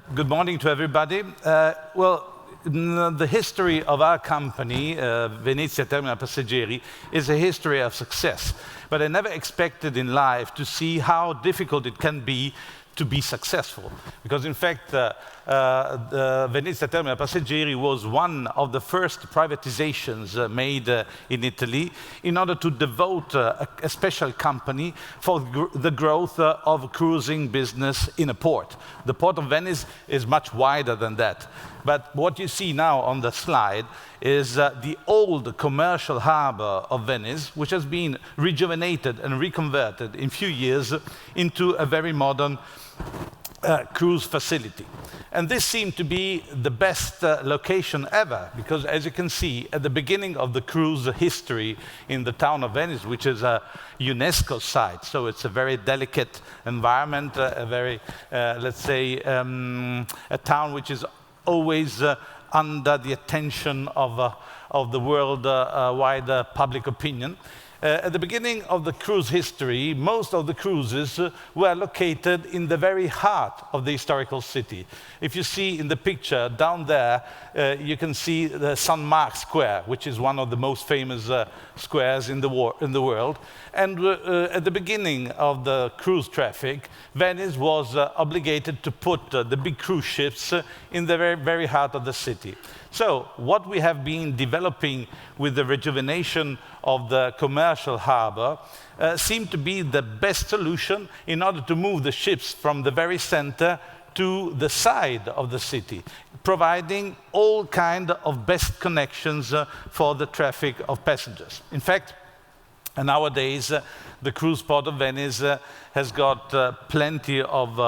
Good morning to everybody. The history of our company, Venezia Terminal Passeggeri, is a history of success. But I never expected in life to see how difficult it can be to be successful. Because in fact, the Venezia Terminal Passeggeri was one of the first privatizations made in Italy in order to devote a special company for the growth of cruising business in a port. The port of Venice is much wider than that. But what you see now on the slide is the old commercial harbor of Venice, which has been rejuvenated and reconverted in few years into a very modern cruise facility. And this seemed to be the best location ever, because as you can see, at the beginning of the cruise history in the town of Venice, which is a UNESCO site, so it's a very delicate environment, a very, let's say, a town which is always under the attention of the world-wide public opinion. At the beginning of the cruise history, most of the cruises were located in the very heart of the historical city. If you see in the picture down there, you can see the St. Mark's Square, which is one of the most famous squares in the world. And at the beginning of the cruise traffic, Venice was obligated to put the big cruise ships in the very, very heart of the city. So what we have been developing with the rejuvenation of the commercial harbor seemed to be the best solution in order to move the ships from the very center to the side of the city, providing all kinds of best connections for the traffic of passengers. In fact, nowadays, the cruise port of Venice has got plenty of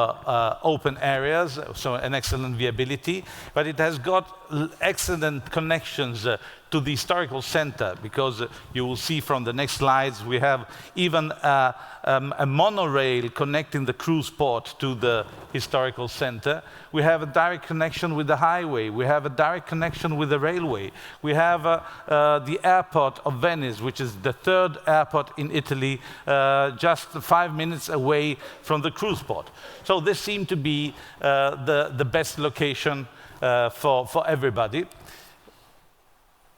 open areas, so an excellent viability, but it has got excellent connections to the historical center, because you will see from the next slides, we have even a monorail connecting the cruise port to the historical center. We have a direct connection with the highway. We have a direct connection with the railway. We have the airport of Venice, which is the third airport in Italy, just 5 minutes away from the cruise port. So this seemed to be the best location for everybody.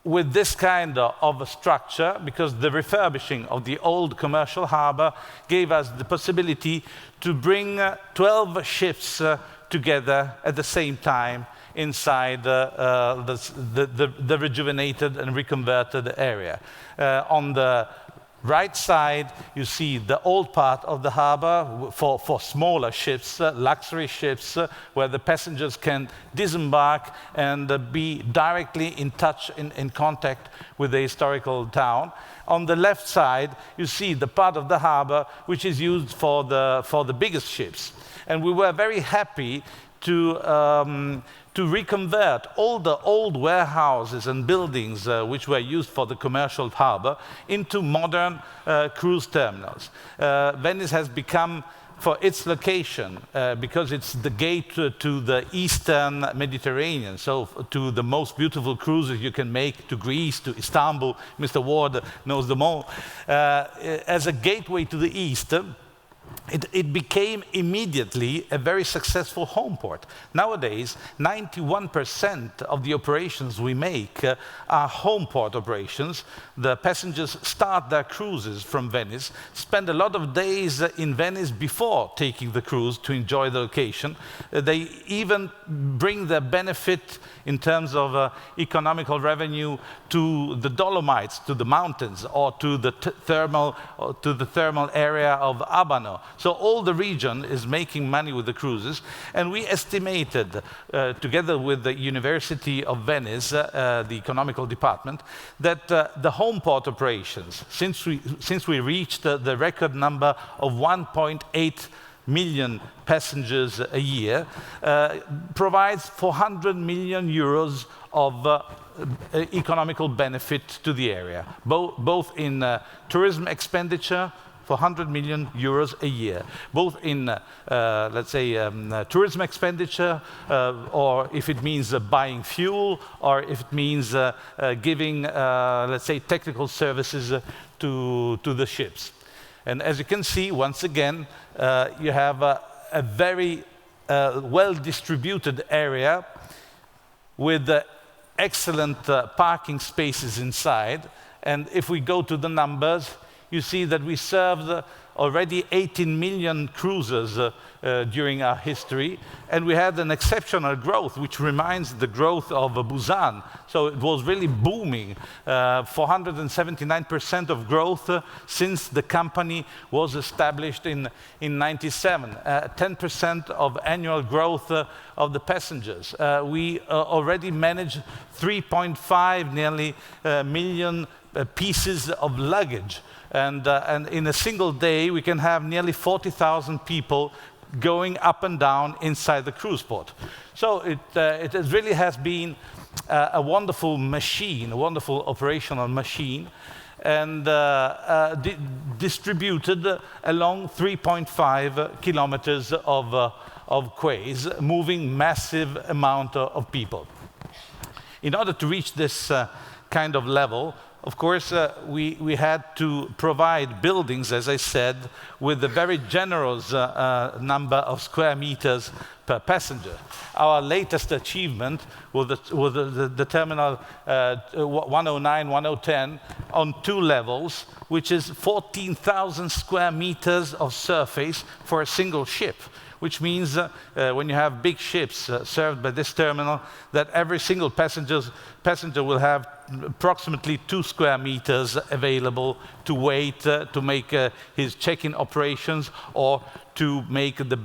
With this kind of a structure, because the refurbishing of the old commercial harbor gave us the possibility to bring 12 ships together at the same time inside the rejuvenated and reconverted area. On the right side, you see the old part of the harbor for smaller ships, luxury ships, where the passengers can disembark and be directly in touch, in contact with the historical town. On the left side, you see the part of the harbor which is used for the biggest ships. And we were very happy to reconvert all the old warehouses and buildings which were used for the commercial harbor into modern cruise terminals. Venice has become, for its location, because it's the gate to the Eastern Mediterranean, so to the most beautiful cruises you can make, to Greece, to Istanbul. Mr. Ward knows them all. As a gateway to the East, it became immediately a very successful home port. Nowadays, 91% of the operations we make are home port operations. The passengers start their cruises from Venice, spend a lot of days in Venice before taking the cruise to enjoy the location. They even bring their benefit in terms of economical revenue to the Dolomites, to the mountains, or to the thermal area of Abano. So all the region is making money with the cruises, and we estimated, together with the University of Venice, the economical department, that the home port operations, since we reached the record number of 1.8 million passengers a year, provides 400 million euros of economical benefit to the area, both in tourism expenditure, 400 million euros a year, both in, let's say, tourism expenditure, or if it means buying fuel, or if it means giving, let's say, technical services to the ships. And as you can see, once again, you have a very well-distributed area with excellent parking spaces inside. And if we go to the numbers, you see that we served already 18 million cruisers during our history, and we had an exceptional growth, which reminds the growth of Busan. So it was really booming, 479% of growth since the company was established in 97, 10% of annual growth of the passengers. We already managed 3.5 nearly million pieces of luggage. And in a single day, we can have nearly 40,000 people going up and down inside the cruise port. So it really has been a wonderful machine, a wonderful operational machine, and distributed along 3.5 kilometers of quays, moving massive amount of people. In order to reach this kind of level, of course, we had to provide buildings, as I said, with a very generous number of square meters per passenger. Our latest achievement was the terminal 109, 110 on 2 levels, which is 14,000 square meters of surface for a single ship, which means when you have big ships served by this terminal, that every single passenger will have approximately 2 square meters available to wait to make his check-in operations or to make the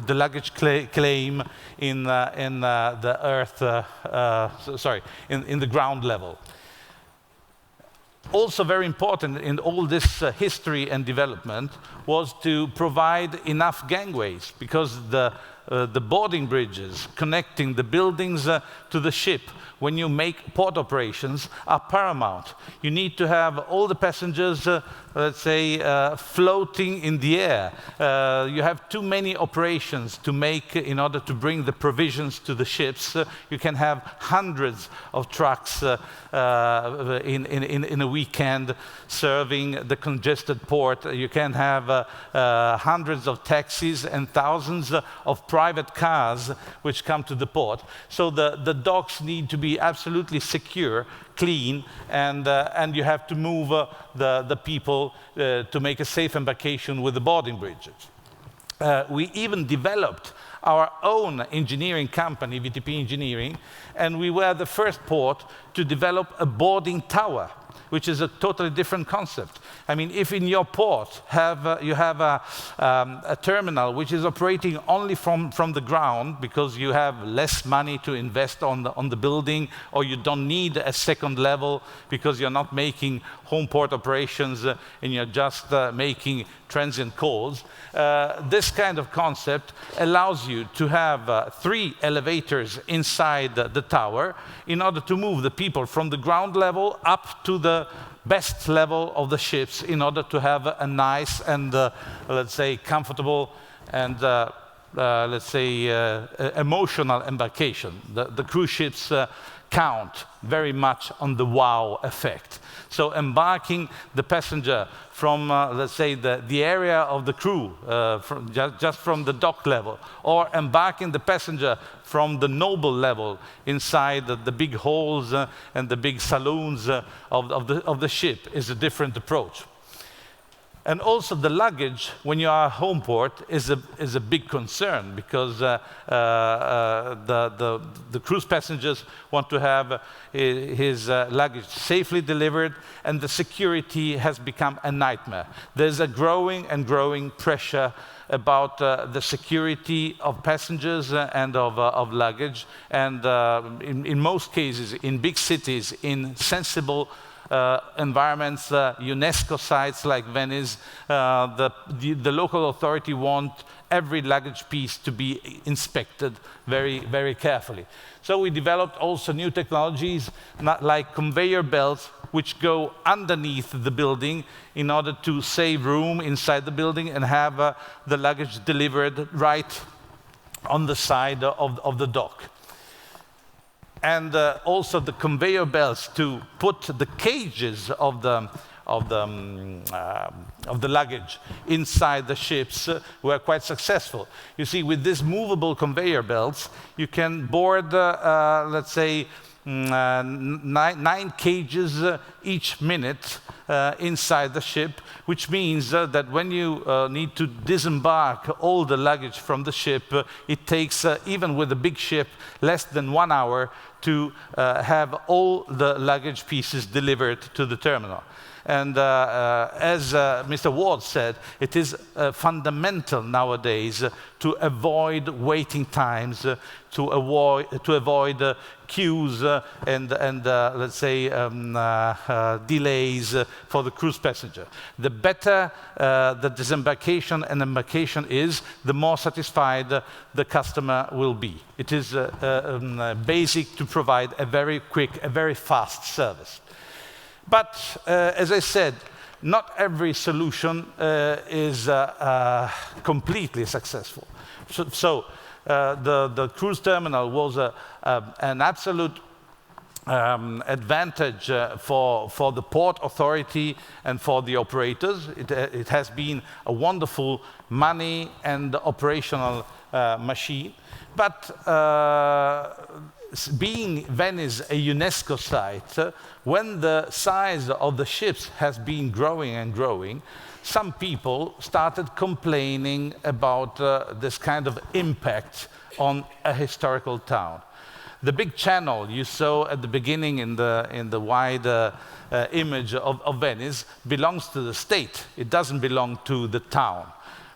luggage claim in the in the ground level. Also very important in all this history and development was to provide enough gangways, because the boarding bridges connecting the buildings to the ship when you make port operations are paramount. You need to have all the passengers, let's say, floating in the air. You have too many operations to make in order to bring the provisions to the ships. You can have hundreds of trucks in a weekend serving the congested port. You can have hundreds of taxis and thousands of private cars which come to the port. So the docks need to be absolutely secure, clean, and you have to move the people to make a safe embarkation with the boarding bridges. We even developed our own engineering company, VTP Engineering, and we were the first port to develop a boarding tower, which is a totally different concept. I mean, if in your port you have a terminal which is operating only from the ground because you have less money to invest on the building, or you don't need a second level because you're not making home port operations and you're just making transient calls, this kind of concept allows you to have 3 elevators inside the tower in order to move the people from the ground level up to the best level of the ships in order to have a nice and, let's say, comfortable and, let's say, emotional embarkation. The cruise ships count very much on the wow effect. So embarking the passenger from, let's say, the area of the crew, just from the dock level, or embarking the passenger from the noble level inside the big halls and the big saloons of the ship is a different approach. And also the luggage, when you are home port, is a big concern, because the cruise passengers want to have his luggage safely delivered, and the security has become a nightmare. There's a growing and growing pressure about the security of passengers and of luggage, and in most cases, in big cities, in sensible environments, UNESCO sites like Venice, the local authority want every luggage piece to be inspected very, very carefully. So we developed also new technologies like conveyor belts, which go underneath the building in order to save room inside the building and have the luggage delivered right on the side of the dock. And also the conveyor belts to put the cages of of the luggage inside the ships were quite successful. You see, with these movable conveyor belts, you can board, let's say, 9 cages each minute inside the ship, which means that when you need to disembark all the luggage from the ship, it takes, even with a big ship, less than 1 hour to have all the luggage pieces delivered to the terminal. And as Mr. Ward said, it is fundamental nowadays to avoid waiting times, to avoid queues and let's say delays for the cruise passenger. The better the disembarkation and embarkation is, the more satisfied the customer will be. It is basic to provide a very quick, a very fast service. But, as I said, not every solution is completely successful. So the cruise terminal was an absolute advantage for the port authority and for the operators. It has been a wonderful money and operational machine. But being Venice a UNESCO site, when the size of the ships has been growing and growing, some people started complaining about this kind of impact on a historical town. The big channel you saw at the beginning in the wide image of Venice belongs to the state. It doesn't belong to the town.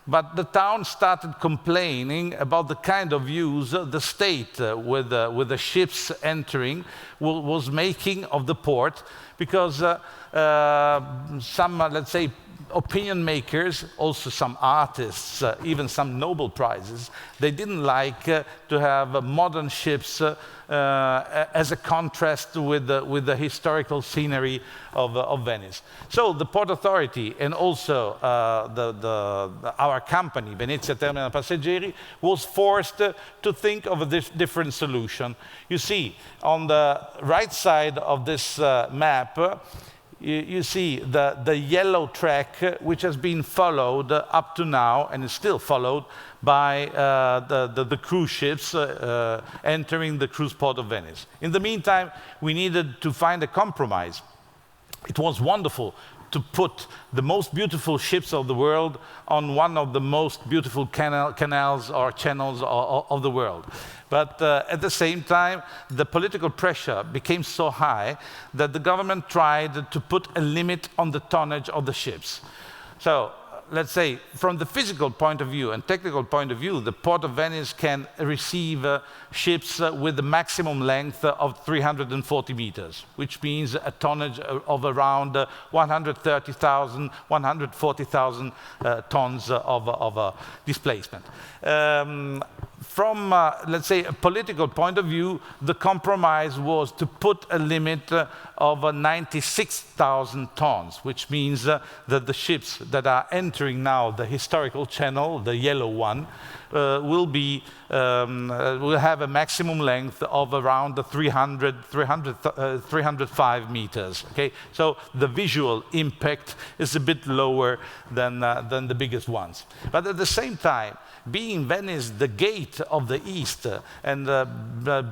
But the town started complaining about the kind of use the state, with the ships entering, was making of the port, because some, let's say, opinion makers, also some artists, even some Nobel Prizes, they didn't like to have modern ships as a contrast with the historical scenery of Venice. So the Port Authority and also our company, Venezia Terminal Passeggeri, was forced to think of a different solution. You see, on the right side of this map, you see the yellow track, which has been followed up to now and is still followed by the cruise ships entering the cruise port of Venice. In the meantime, we needed to find a compromise. It was wonderful to put the most beautiful ships of the world on one of the most beautiful canals or channels of the world. But at the same time, the political pressure became so high that the government tried to put a limit on the tonnage of the ships. So, let's say, from the physical point of view and technical point of view, the Port of Venice can receive ships with a maximum length of 340 meters, which means a tonnage of around 130,000, 140,000 tons of displacement. From, let's say, a political point of view, the compromise was to put a limit of 96,000 tons, which means that the ships that are entering now the historical channel, the yellow one, will have a maximum length of around 305 meters. Okay, so the visual impact is a bit lower than the biggest ones. But at the same time, being Venice the gate of the East, and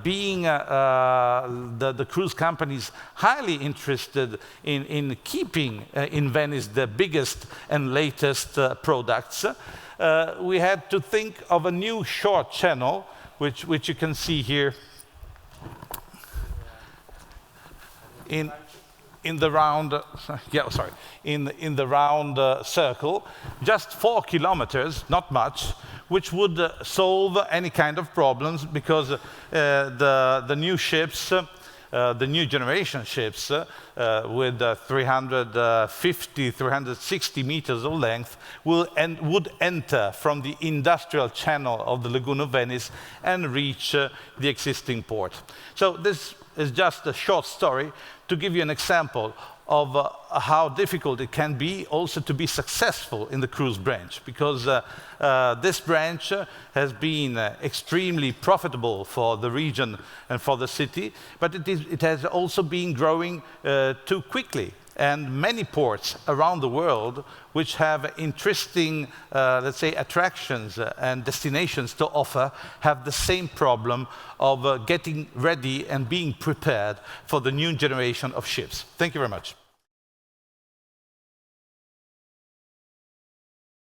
being the cruise companies highly interested in keeping in Venice the biggest and latest products, we had to think of a new short channel, which you can see here in the round, in the round circle, just 4 kilometers, not much, which would solve any kind of problems, because the new ships, the new generation ships with 350, 360 meters of length would enter from the industrial channel of the Lagoon of Venice and reach the existing port. So this is just a short story to give you an example of how difficult it can be also to be successful in the cruise branch, because this branch has been extremely profitable for the region and for the city, but it has also been growing too quickly. And many ports around the world which have interesting, let's say, attractions and destinations to offer have the same problem of getting ready and being prepared for the new generation of ships. Thank you very much.